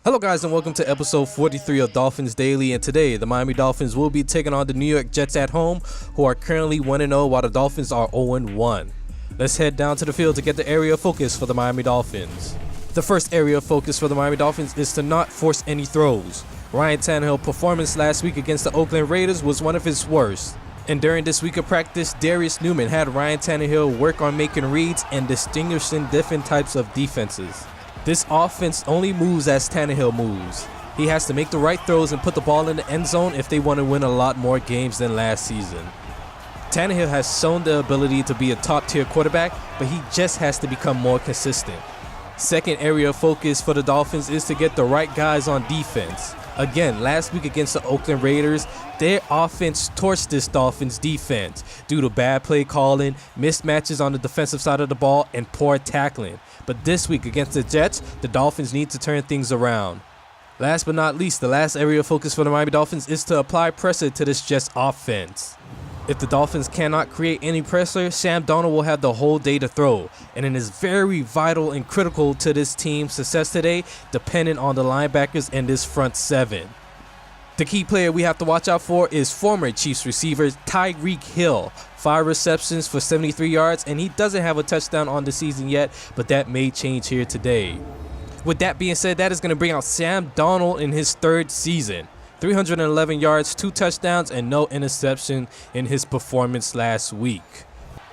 Hello guys and welcome to episode 43 of Dolphins Daily, and today the Miami Dolphins will be taking on the New York Jets at home, who are currently 1-0 while the Dolphins are 0-1. Let's head down to the field to get the area of focus for the Miami Dolphins. The first area of focus for the Miami Dolphins is to not force any throws. Ryan Tannehill's performance last week against the Oakland Raiders was one of his worst. And during this week of practice, Darius Newman had Ryan Tannehill work on making reads and distinguishing different types of defenses. This offense only moves as Tannehill moves. He has to make the right throws and put the ball in the end zone if they want to win a lot more games than last season. Tannehill has shown the ability to be a top-tier quarterback, but he just has to become more consistent. Second area of focus for the Dolphins is to get the right guys on defense. Again, last week against the Oakland Raiders, their offense torched this Dolphins defense due to bad play calling, mismatches on the defensive side of the ball, and poor tackling. But this week against the Jets, the Dolphins need to turn things around. Last but not least, the last area of focus for the Miami Dolphins is to apply pressure to this Jets offense. If the Dolphins cannot create any pressure, Sam Darnold will have the whole day to throw, and it is very vital and critical to this team's success today, depending on the linebackers and this front seven. The key player we have to watch out for is former Chiefs receiver Tyreek Hill. 5 receptions for 73 yards, and he doesn't have a touchdown on the season yet, but that may change here today. With that being said, that is going to bring out Sam Darnold in his third season. 311 yards, 2 touchdowns, and no interception in his performance last week.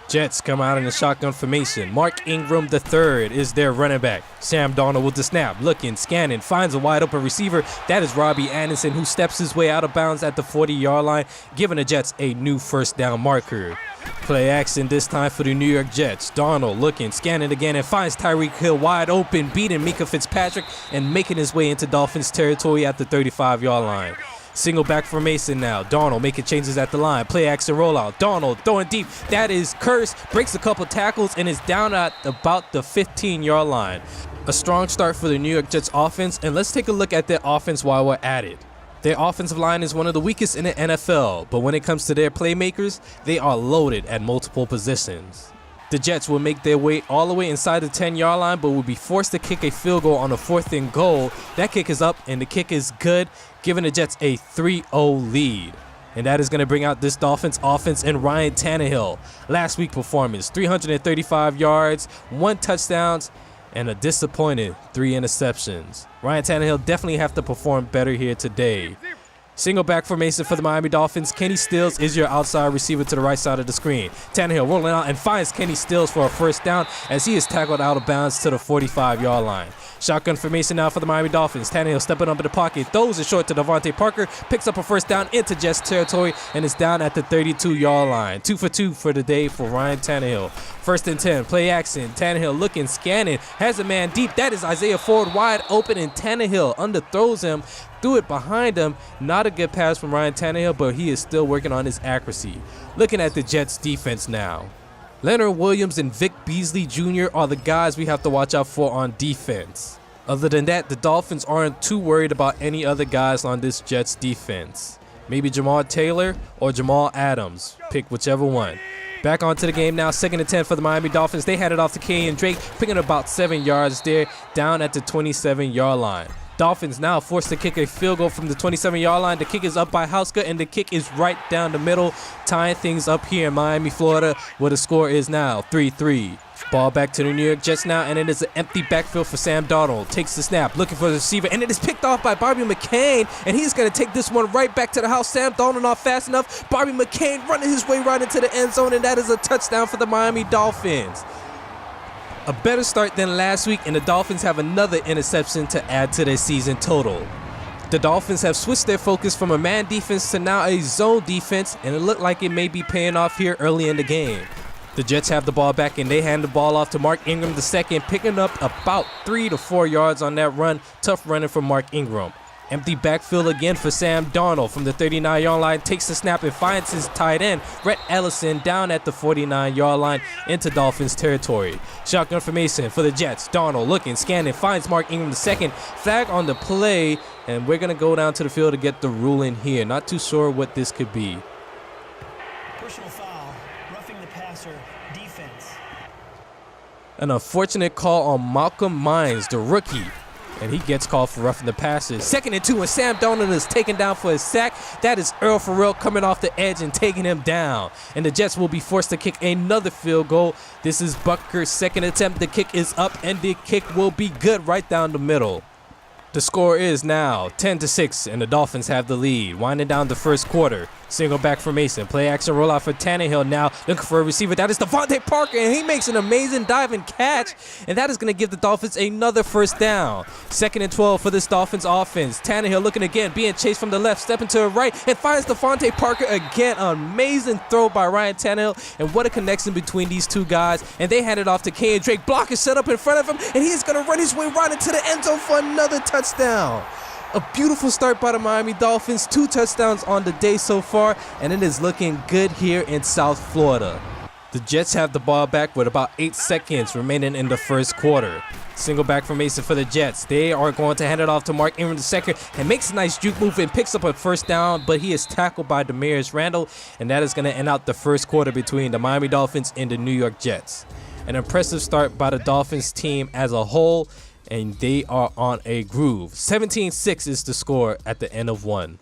Jets come out in a shotgun formation. Mark Ingram III is their running back. Sam Darnold with the snap, looking, scanning, finds a wide open receiver. That is Robbie Anderson, who steps his way out of bounds at the 40-yard line, giving the Jets a new first down marker. Play action this time for the New York Jets. Darnold looking, scanning again, and finds Tyreek Hill wide open, beating Minkah Fitzpatrick and making his way into Dolphins territory at the 35-yard line. Single back formation now. Darnold making changes at the line. Play action rollout. Darnold throwing deep. That is Curse. Breaks a couple tackles and is down at about the 15-yard line. A strong start for the New York Jets offense, and let's take a look at their offense while we're at it. Their offensive line is one of the weakest in the NFL, but when it comes to their playmakers, they are loaded at multiple positions. The Jets will make their way all the way inside the 10-yard line, but will be forced to kick a field goal on a 4th and goal. That kick is up, and the kick is good, giving the Jets a 3-0 lead. And that is going to bring out this Dolphins offense and Ryan Tannehill. Last week's performance, 335 yards, 1 touchdown, and a disappointing 3 interceptions. Ryan Tannehill definitely have to perform better here today. Single back formation for the Miami Dolphins. Kenny Stills is your outside receiver to the right side of the screen. Tannehill rolling out and finds Kenny Stills for a first down as he is tackled out of bounds to the 45-yard line. Shotgun formation now for the Miami Dolphins. Tannehill stepping up in the pocket, throws it short to Devontae Parker, picks up a first down into Jets territory, and is down at the 32-yard line. 2 for 2 for the day for Ryan Tannehill. 1st and 10, play action. Tannehill looking, scanning, has a man deep. That is Isaiah Ford wide open, and Tannehill underthrows him. Threw it behind him. Not a good pass from Ryan Tannehill, but he is still working on his accuracy. Looking at the Jets defense now. Leonard Williams and Vic Beasley Jr. are the guys we have to watch out for on defense. Other than that, the Dolphins aren't too worried about any other guys on this Jets defense. Maybe Jamal Taylor or Jamal Adams. Pick whichever one. Back onto the game now, 2nd and 10 for the Miami Dolphins. They had it off to Kenyan Drake, picking about 7 yards there, down at the 27-yard line. Dolphins now forced to kick a field goal from the 27-yard line. The kick is up by Hauska, and the kick is right down the middle, tying things up here in Miami, Florida, where the score is now 3-3. Ball back to the New York Jets now, and it is an empty backfield for Sam Darnold. Takes the snap, looking for the receiver, and it is picked off by Bobby McCain, and he's going to take this one right back to the house. Sam Darnold not fast enough. Bobby McCain running his way right into the end zone, and that is a touchdown for the Miami Dolphins. A better start than last week, and the Dolphins have another interception to add to their season total. The Dolphins have switched their focus from a man defense to now a zone defense, and it looked like it may be paying off here early in the game. The Jets have the ball back, and they hand the ball off to Mark Ingram II, picking up about 3 to 4 yards on that run. Tough running from Mark Ingram. Empty backfield again for Sam Darnold from the 39-yard line. Takes the snap and finds his tight end, Rhett Ellison, down at the 49-yard line into Dolphins territory. Shotgun formation for the Jets. Darnold looking, scanning, finds Mark Ingram II. Flag on the play, and we're going to go down to the field to get the ruling here. Not too sure what this could be. Personal foul, roughing the passer, defense. An unfortunate call on Malcolm Mines, the rookie. And he gets called for roughing the passer. 2nd and 2, and Sam Darnold is taken down for a sack. That is Earl Farrell coming off the edge and taking him down. And the Jets will be forced to kick another field goal. This is Butker's 2nd attempt. The kick is up, and the kick will be good right down the middle. The score is now 10-6, and the Dolphins have the lead. Winding down the first quarter. Single back formation. Play action rollout for Tannehill now. Looking for a receiver. That is Devontae Parker, and he makes an amazing dive and catch. And that is going to give the Dolphins another first down. 2nd and 12 for this Dolphins offense. Tannehill looking again, being chased from the left, stepping to the right, and finds Devontae Parker again. Amazing throw by Ryan Tannehill, and what a connection between these two guys. And they hand it off to Kenyon Drake. Block is set up in front of him, and he is going to run his way right into the end zone for another touchdown. A beautiful start by the Miami Dolphins. 2 touchdowns on the day so far, and it is looking good here in South Florida. The Jets have the ball back with about 8 seconds remaining in the first quarter. Single back formation for the Jets. They are going to hand it off to Mark Ingram II, and makes a nice juke move and picks up a first down, but he is tackled by Demarius Randall, and that is going to end out the first quarter between the Miami Dolphins and the New York Jets. An impressive start by the Dolphins team as a whole, and they are on a groove. 17-6 is the score at the end of one.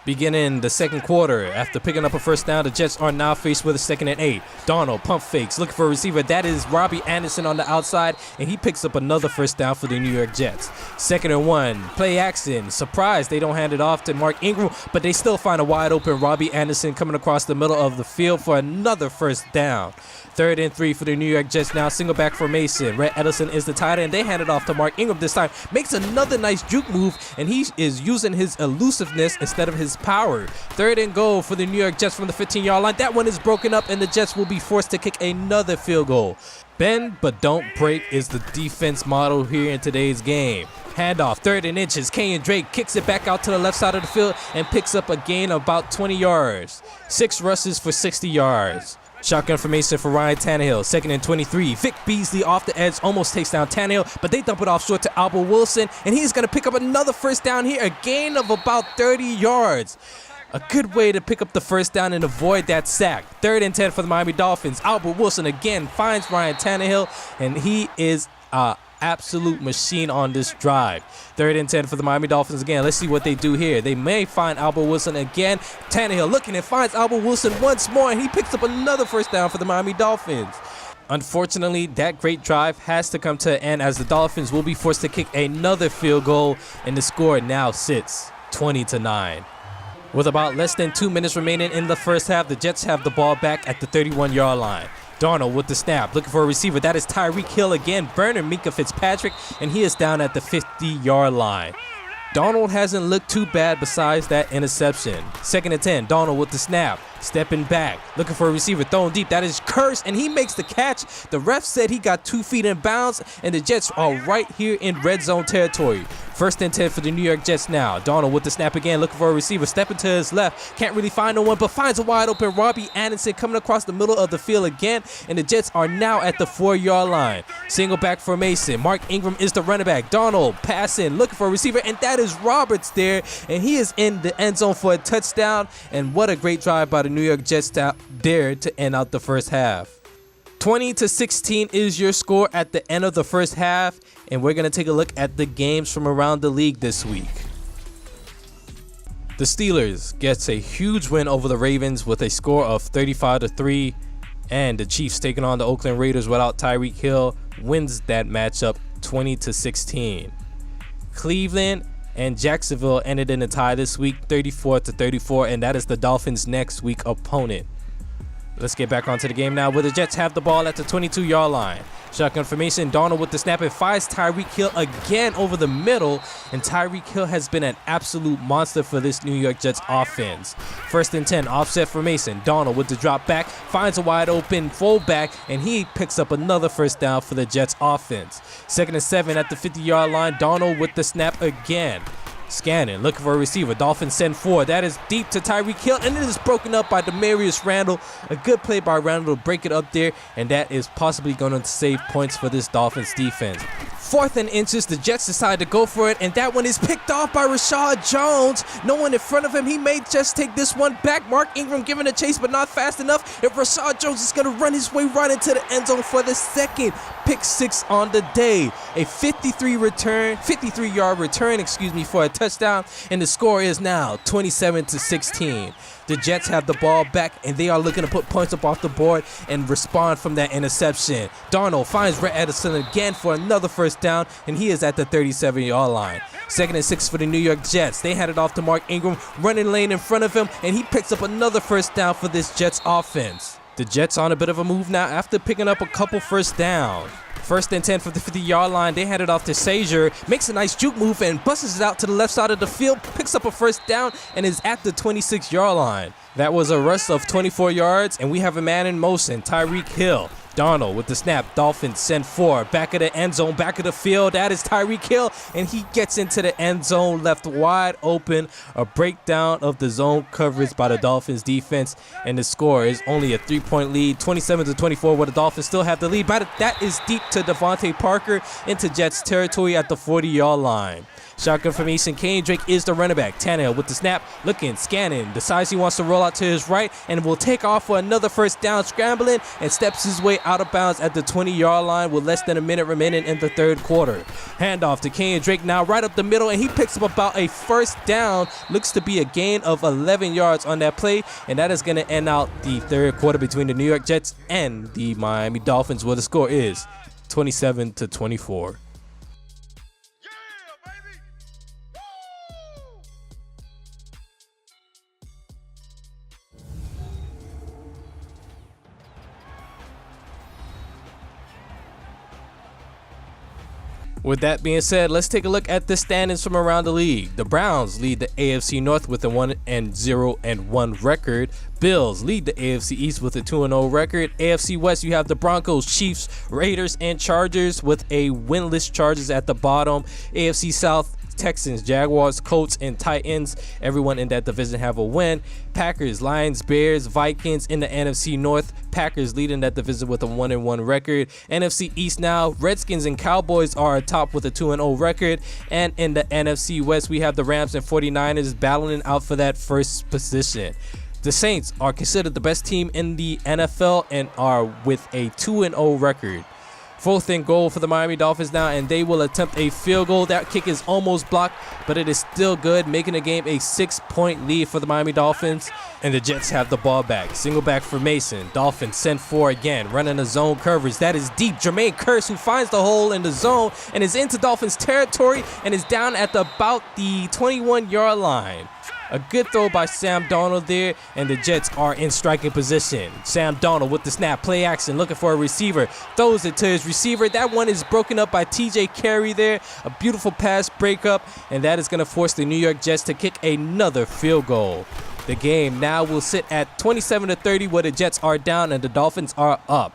Beginning the second quarter, after picking up a first down, the Jets are now faced with a 2nd and 8. Darnold pump fakes, looking for a receiver. That is Robbie Anderson on the outside, and he picks up another first down for the New York Jets. 2nd and 1, play action. Surprise, they don't hand it off to Mark Ingram, but they still find a wide open Robbie Anderson coming across the middle of the field for another first down. 3rd and 3 for the New York Jets now. Single back formation. Rhett Ellison is the tight end. They hand it off to Mark Ingram this time. Makes another nice juke move, and he is using his elusiveness instead of his power. 3rd and goal for the New York Jets from the 15-yard line. That one is broken up, and the Jets will be forced to kick another field goal. Bend but don't break is the defense model here in today's game. Handoff, 3rd and inches. Kenyon Drake kicks it back out to the left side of the field and picks up a gain of about 20 yards. 6 rushes for 60 yards. Shotgun formation for Ryan Tannehill. 2nd and 23. Vic Beasley off the edge almost takes down Tannehill, but they dump it off short to Albert Wilson, and he's going to pick up another first down here, a gain of about 30 yards. A good way to pick up the first down and avoid that sack. 3rd and 10 for the Miami Dolphins. Albert Wilson again finds Ryan Tannehill, and he is absolute machine on this drive. 3rd and 10 for the Miami Dolphins again. Let's see what they do here. They may find Albert Wilson again. Tannehill looking and finds Albert Wilson once more, and he picks up another first down for the Miami Dolphins. Unfortunately, that great drive has to come to an end as the Dolphins will be forced to kick another field goal, and the score now sits 20-9. With about less than 2 minutes remaining in the first half, the Jets have the ball back at the 31-yard line. Darnold with the snap, looking for a receiver. That is Tyreek Hill again, burning Minkah Fitzpatrick, and he is down at the 50-yard line. Darnold hasn't looked too bad besides that interception. 2nd and 10, Darnold with the snap, stepping back, looking for a receiver, thrown deep. That is Kearse, and he makes the catch. The ref said he got 2 feet in bounds, and the Jets are right here in red zone territory. 1st and 10 for the New York Jets now. Darnold with the snap again, looking for a receiver, stepping to his left. Can't really find no one, but finds a wide open Robbie Anderson coming across the middle of the field again, and the Jets are now at the 4-yard line. Single back formation. Mark Ingram is the running back. Darnold passing, looking for a receiver, and that is Roberts there, and he is in the end zone for a touchdown. And what a great drive by the New York Jets there to end out the first half. 20-16 is your score at the end of the first half, and we're going to take a look at the games from around the league this week. The Steelers gets a huge win over the Ravens with a score of 35-3, and the Chiefs taking on the Oakland Raiders without Tyreek Hill wins that matchup 20-16. Cleveland and Jacksonville ended in a tie this week 34-34, and that is the Dolphins' next week opponent. Let's get back onto the game now, where the Jets have the ball at the 22-yard line. Shotgun formation, Darnold with the snap and finds Tyreek Hill again over the middle, and Tyreek Hill has been an absolute monster for this New York Jets offense. 1st and 10, offset formation, Darnold with the drop back, finds a wide open fullback, and he picks up another first down for the Jets offense. 2nd and 7 at the 50-yard line, Darnold with the snap again. Scanning, looking for a receiver. Dolphins send 4. That is deep to Tyreek Hill, and it is broken up by Demarius Randall. A good play by Randall to break it up there, and that is possibly going to save points for this Dolphins defense. 4th and inches, the Jets decide to go for it, and that one is picked off by Rashad Jones. No one in front of him. He may just take this one back. Mark Ingram giving a chase, but not fast enough. If Rashad Jones is going to run his way right into the end zone for the second pick 6 on the day. A 53-yard return, for a touchdown, and the score is now 27-16. The Jets have the ball back, and they are looking to put points up off the board and respond from that interception. Darnold finds Rhett Edison again for another first down, and he is at the 37-yard line. 2nd and 6 for the New York Jets. They hand it off to Mark Ingram, running lane in front of him, and he picks up another first down for this Jets offense. The Jets on a bit of a move now after picking up a couple first downs. 1st and 10 for the 50-yard line. They hand it off to Sager, makes a nice juke move and busts it out to the left side of the field, picks up a first down, and is at the 26-yard line. That was a rush of 24 yards, and we have a man in motion, Tyreek Hill. Darnold with the snap. Dolphins send 4. Back of the end zone, back of the field. That is Tyreek Hill, and he gets into the end zone, left wide open. A breakdown of the zone coverage by the Dolphins defense, and the score is only a 3-point lead, 27-24, where the Dolphins still have the lead. But that is deep to Devontae Parker into Jets territory at the 40-yard line. Shotgun formation, Kenyon Drake is the running back. Tannehill with the snap, looking, scanning, decides he wants to roll out to his right, and will take off for another first down, scrambling, and steps his way out of bounds at the 20-yard line with less than a minute remaining in the third quarter. Handoff to Kenyon Drake now right up the middle, and he picks up about a first down. Looks to be a gain of 11 yards on that play, and that is going to end out the third quarter between the New York Jets and the Miami Dolphins, where the score is 27-24. With that being said, let's take a look at the standings from around the league. The Browns lead the AFC North with a 1-0-1 record. Bills lead the AFC East with a 2-0 record. AFC West, you have the Broncos, Chiefs, Raiders, and Chargers with a winless Chargers at the bottom. AFC South, Texans, Jaguars, Colts, and Titans. Everyone in that division have a win. Packers, Lions, Bears, Vikings in the NFC North. Packers leading that division with a 1-1 record. NFC East now, Redskins and Cowboys are atop with a 2-0 record. And in the NFC West, we have the Rams and 49ers battling out for that first position. The Saints are considered the best team in the NFL and are with a 2-0 record. 4th and goal for the Miami Dolphins now, and they will attempt a field goal. That kick is almost blocked, but it is still good, making the game a 6-point lead for the Miami Dolphins. And the Jets have the ball back. Single back formation. Dolphins send 4 again, running a zone coverage. That is deep. Jermaine Kearse, who finds the hole in the zone and is into Dolphins territory and is down at about the 21-yard line. A good throw by Sam Darnold there, and the Jets are in striking position. Sam Darnold with the snap, play action, looking for a receiver. Throws it to his receiver. That one is broken up by TJ Carey there. A beautiful pass breakup, and that is going to force the New York Jets to kick another field goal. The game now will sit at 27-30, where the Jets are down and the Dolphins are up.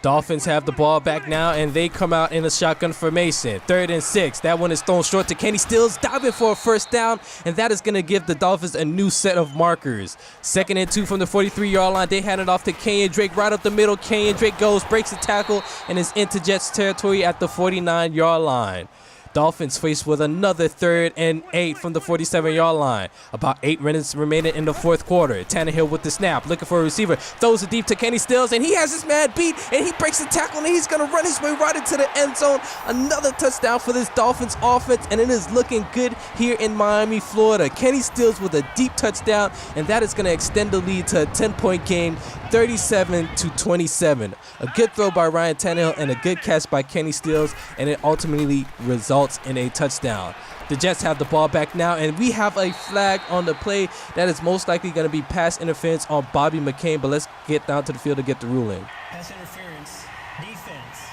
Dolphins have the ball back now, and they come out in a shotgun formation. 3rd and 6. That one is thrown short to Kenny Stills, diving for a first down, and that is going to give the Dolphins a new set of markers. 2nd and 2 from the 43-yard line. They hand it off to Kenyon Drake right up the middle. Kenyon Drake goes, breaks a tackle, and is into Jets territory at the 49-yard line. Dolphins faced with another 3rd and 8 from the 47-yard line. About 8 minutes remaining in the fourth quarter. Tannehill with the snap, looking for a receiver. Throws it deep to Kenny Stills, and he has his man beat, and he breaks the tackle, and he's going to run his way right into the end zone. Another touchdown for this Dolphins offense, and it is looking good here in Miami, Florida. Kenny Stills with a deep touchdown, and that is going to extend the lead to a 10-point game, 37-27. A good throw by Ryan Tannehill and a good catch by Kenny Stills, and it ultimately results in a touchdown. The Jets have the ball back now, and we have a flag on the play that is most likely going to be pass interference on Bobby McCain, but let's get down to the field to get the ruling. Pass interference, defense.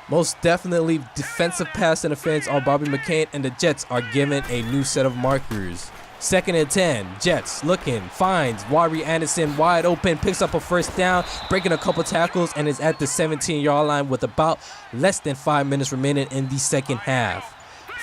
Most definitely defensive pass interference on Bobby McCain, and the Jets are given a new set of markers. 2nd and 10. Jets looking, finds Wari Anderson wide open, picks up a first down, breaking a couple tackles, and is at the 17-yard line with about less than 5 minutes remaining in the second half.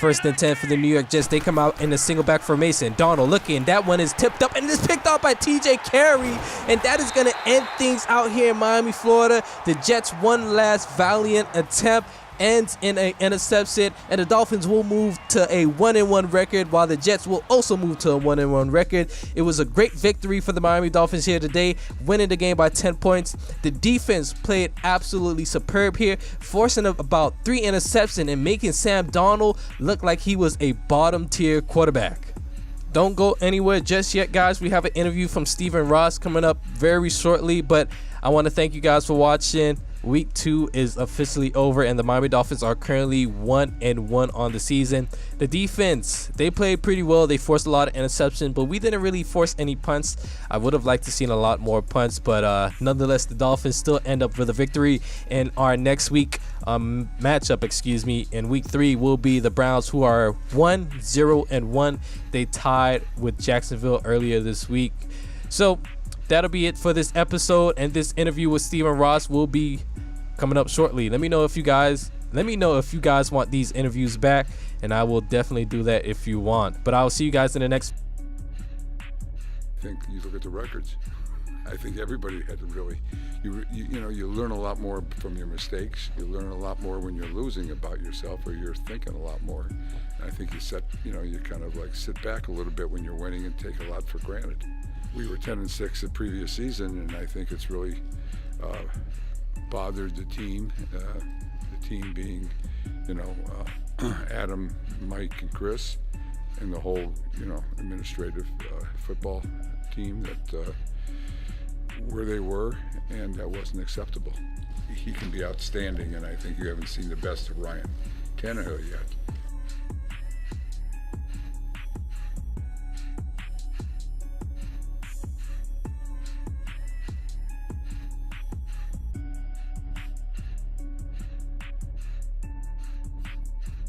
First and 10 for the New York Jets. They come out in a single back formation. Donald looking. That one is tipped up and is picked up by TJ Carey. And that is going to end things out here in Miami, Florida. The Jets, one last valiant attempt, ends in an interception, and the Dolphins will move to a 1-1 record, while the Jets will also move to a 1-1 record. It was a great victory for the Miami Dolphins here today, winning the game by 10 points. The defense played absolutely superb here, forcing about 3 interceptions and making Sam Darnold look like he was a bottom tier quarterback. Don't go anywhere just yet, guys. We have an interview from Stephen Ross coming up very shortly, but I want to thank you guys for watching. Week 2 is officially over, and the Miami Dolphins are currently 1-1 on the season. The defense, they played pretty well. They forced a lot of interceptions, but we didn't really force any punts. I would have liked to seen a lot more punts, but nonetheless, the Dolphins still end up with a victory. And our next week matchup, in week 3 will be the Browns, who are 1-0-1. They tied with Jacksonville earlier this week. So that'll be it for this episode, and this interview with Stephen Ross will be coming up shortly. Let me know if you guys want these interviews back, and I will definitely do that if you want. But I'll see you guys in the next. I think you look at the records. I think everybody had to really, you learn a lot more from your mistakes. You learn a lot more when you're losing about yourself, or you're thinking a lot more. And I think you kind of like sit back a little bit when you're winning and take a lot for granted. We were 10-6 the previous season, and I think it's really bothered the team. The team being, Adam, Mike, and Chris, and the whole, administrative football team that where they were, and that wasn't acceptable. He can be outstanding, and I think you haven't seen the best of Ryan Tannehill yet.